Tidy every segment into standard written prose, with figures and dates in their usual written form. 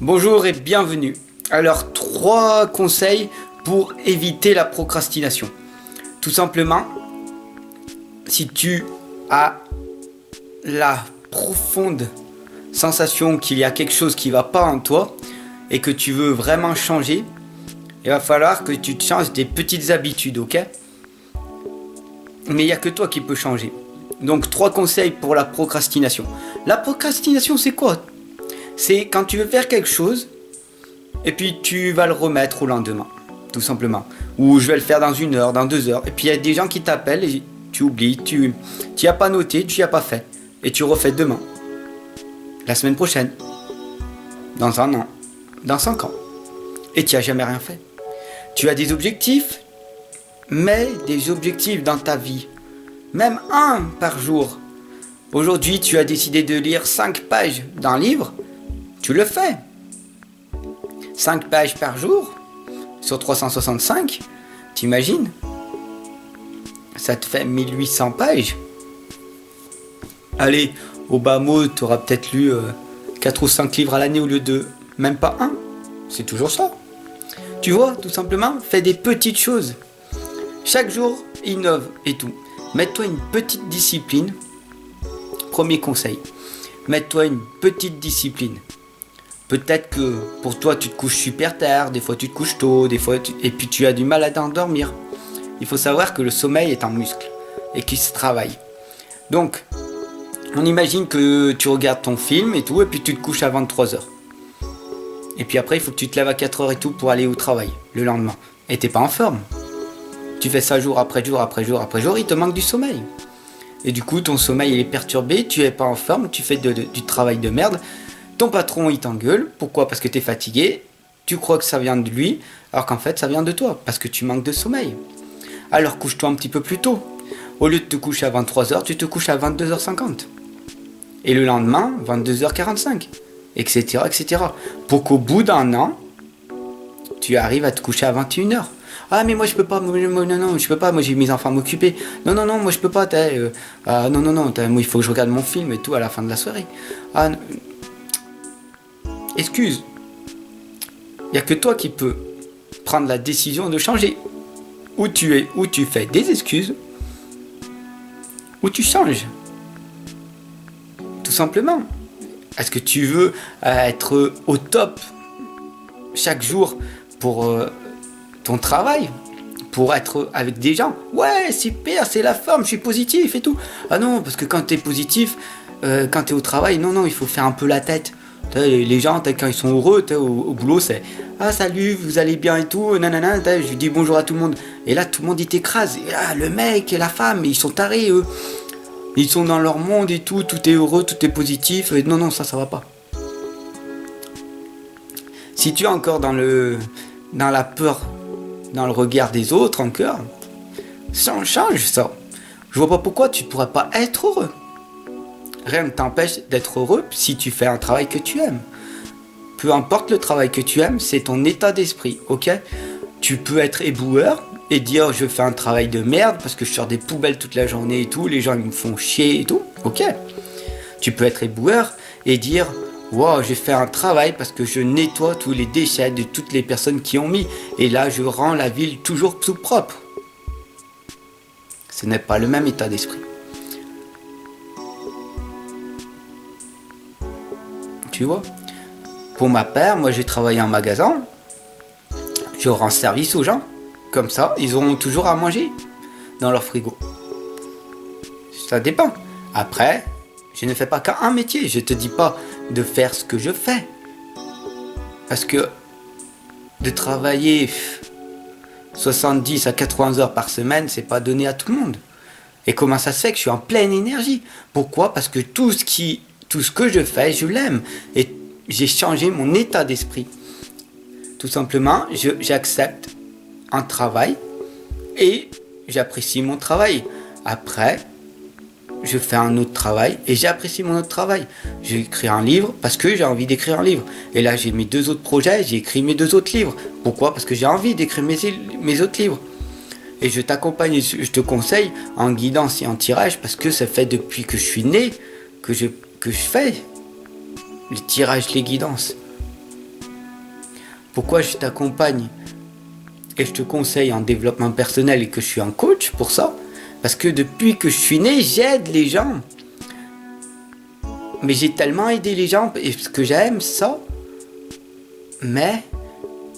Bonjour et bienvenue. Alors, 3 conseils pour éviter la procrastination. Tout simplement, si tu as la profonde sensation qu'il y a quelque chose qui ne va pas en toi et que tu veux vraiment changer, il va falloir que tu te changes des petites habitudes, ok? Mais il n'y a que toi qui peux changer. Donc 3 conseils pour la procrastination. La procrastination, c'est quoi? C'est quand tu veux faire quelque chose et puis tu vas le remettre au lendemain, tout simplement. Ou je vais le faire dans 1 heure, dans 2 heures. Et puis il y a des gens qui t'appellent et tu oublies, tu n'y as pas noté, tu n'y as pas fait. Et tu refais demain, la semaine prochaine, dans 1 an, dans 5 ans. Et tu n'as jamais rien fait. Tu as des objectifs, mets des objectifs dans ta vie. Même 1 par jour. Aujourd'hui, tu as décidé de lire 5 pages d'un livre. Tu le fais. 5 pages par jour, sur 365, t'imagines? Ça te fait 1800 pages. Allez, au bas mot, tu auras peut-être lu 4 ou 5 livres à l'année au lieu de même pas 1. C'est toujours ça. Tu vois, tout simplement, fais des petites choses. Chaque jour, innove et tout. Mets-toi une petite discipline. Premier conseil. Mets-toi une petite discipline. Peut-être que pour toi, tu te couches super tard, des fois tu te couches tôt, et puis tu as du mal à t'endormir. Il faut savoir que le sommeil est un muscle et qu'il se travaille. Donc, on imagine que tu regardes ton film et tout, et puis tu te couches à 23h. Et puis après, il faut que tu te lèves à 4h et tout pour aller au travail le lendemain. Et t'es pas en forme. Tu fais ça jour après jour après jour après jour, il te manque du sommeil. Et du coup, ton sommeil il est perturbé, tu es pas en forme, tu fais du travail de merde. Ton patron il t'engueule, pourquoi? Parce que tu es fatigué, tu crois que ça vient de lui, alors qu'en fait ça vient de toi, parce que tu manques de sommeil. Alors couche-toi un petit peu plus tôt. Au lieu de te coucher à 23h, tu te couches à 22h50. Et le lendemain, 22h45, etc. etc. Pour qu'au bout d'1 an, tu arrives à te coucher à 21h. Ah mais moi je peux pas, non, je peux pas, moi j'ai mes enfants à m'occuper. Non, moi je peux pas, non, moi il faut que je regarde mon film et tout à la fin de la soirée. Ah, excuse. Il n'y a que toi qui peux prendre la décision de changer. Où tu fais des excuses, ou tu changes. Tout simplement. Est-ce que tu veux être au top chaque jour pour ton travail, pour être avec des gens? Ouais, super, c'est la forme, je suis positif et tout. Ah non, parce que quand tu es positif, quand tu es au travail, non, il faut faire un peu la tête. Les gens, quand ils sont heureux au boulot, c'est ah salut, vous allez bien et tout, nanana, je lui dis bonjour à tout le monde. Et là, tout le monde il t'écrase. Et là, le mec et la femme, ils sont tarés, eux. Ils sont dans leur monde et tout est heureux, tout est positif. Et non, ça va pas. Si tu es encore dans la peur, dans le regard des autres encore, change ça. Je vois pas pourquoi tu pourrais pas être heureux. Rien ne t'empêche d'être heureux si tu fais un travail que tu aimes. Peu importe le travail que tu aimes, c'est ton état d'esprit, ok? Tu peux être éboueur et dire je fais un travail de merde parce que je sors des poubelles toute la journée et tout, les gens ils me font chier et tout, ok? Tu peux être éboueur et dire wow, j'ai fait un travail parce que je nettoie tous les déchets de toutes les personnes qui ont mis et là je rends la ville toujours tout propre. Ce n'est pas le même état d'esprit. Tu vois? Pour ma part, moi j'ai travaillé en magasin, je rends service aux gens, comme ça ils auront toujours à manger dans leur frigo. Ça dépend. Après, je ne fais pas qu'un métier, je te dis pas de faire ce que je fais. Parce que de travailler 70 à 80 heures par semaine, c'est pas donné à tout le monde. Et comment ça se fait que je suis en pleine énergie? Pourquoi? Parce que tout ce que je fais, je l'aime. Et j'ai changé mon état d'esprit. Tout simplement, j'accepte un travail et j'apprécie mon travail. Après, je fais un autre travail et j'apprécie mon autre travail. J'ai écrit un livre parce que j'ai envie d'écrire un livre. Et là, j'ai mes 2 autres projets, j'ai écrit mes 2 autres livres. Pourquoi? Parce que j'ai envie d'écrire mes autres livres. Et je t'accompagne, je te conseille en guidance et en tirage parce que ça fait depuis que je suis né que je fais les tirages, les guidances. Pourquoi je t'accompagne et je te conseille en développement personnel et que je suis un coach pour ça? Parce que depuis que je suis né, j'aide les gens. Mais j'ai tellement aidé les gens et ce que j'aime ça. Mais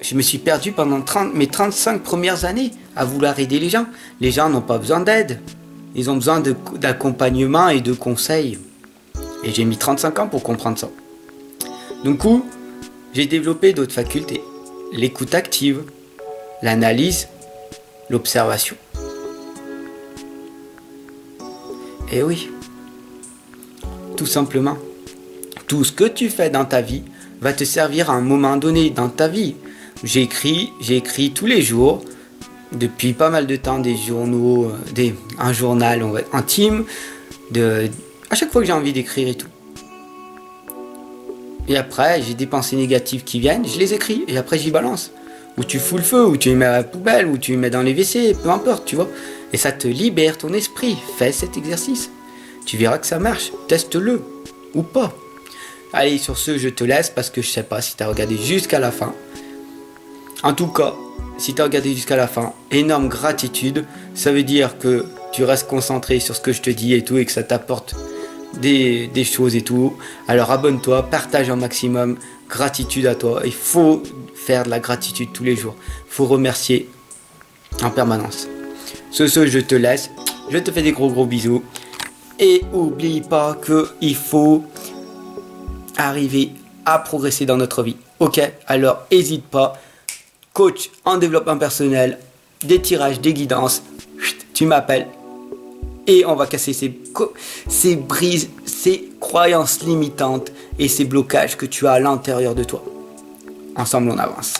je me suis perdu pendant mes 35 premières années à vouloir aider les gens. Les gens n'ont pas besoin d'aide. Ils ont besoin d'accompagnement et de conseils. Et j'ai mis 35 ans pour comprendre ça. Du coup, j'ai développé d'autres facultés. L'écoute active, l'analyse, l'observation. Et oui, tout simplement, tout ce que tu fais dans ta vie va te servir à un moment donné dans ta vie. J'ai écrit tous les jours, depuis pas mal de temps, des journaux, un journal intime, à chaque fois que j'ai envie d'écrire et tout. Et après, j'ai des pensées négatives qui viennent, je les écris, et après j'y balance. Ou tu fous le feu, ou tu les mets à la poubelle, ou tu les mets dans les WC, peu importe, tu vois. Et ça te libère ton esprit. Fais cet exercice. Tu verras que ça marche. Teste-le, ou pas. Allez, sur ce, je te laisse, parce que je sais pas si tu as regardé jusqu'à la fin. En tout cas, si tu as regardé jusqu'à la fin, énorme gratitude. Ça veut dire que tu restes concentré sur ce que je te dis et tout, et que ça t'apporte des choses et tout. Alors abonne-toi, partage un maximum. Gratitude à toi. Il faut faire de la gratitude tous les jours. Il faut remercier en permanence. Sur ce, je te laisse. Je te fais des gros bisous. Et oublie pas qu'il faut arriver à progresser dans notre vie. Ok, alors n'hésite pas. Coach en développement personnel, des tirages, des guidances. Tu m'appelles. Et on va casser ces brises, ces croyances limitantes et ces blocages que tu as à l'intérieur de toi. Ensemble, on avance.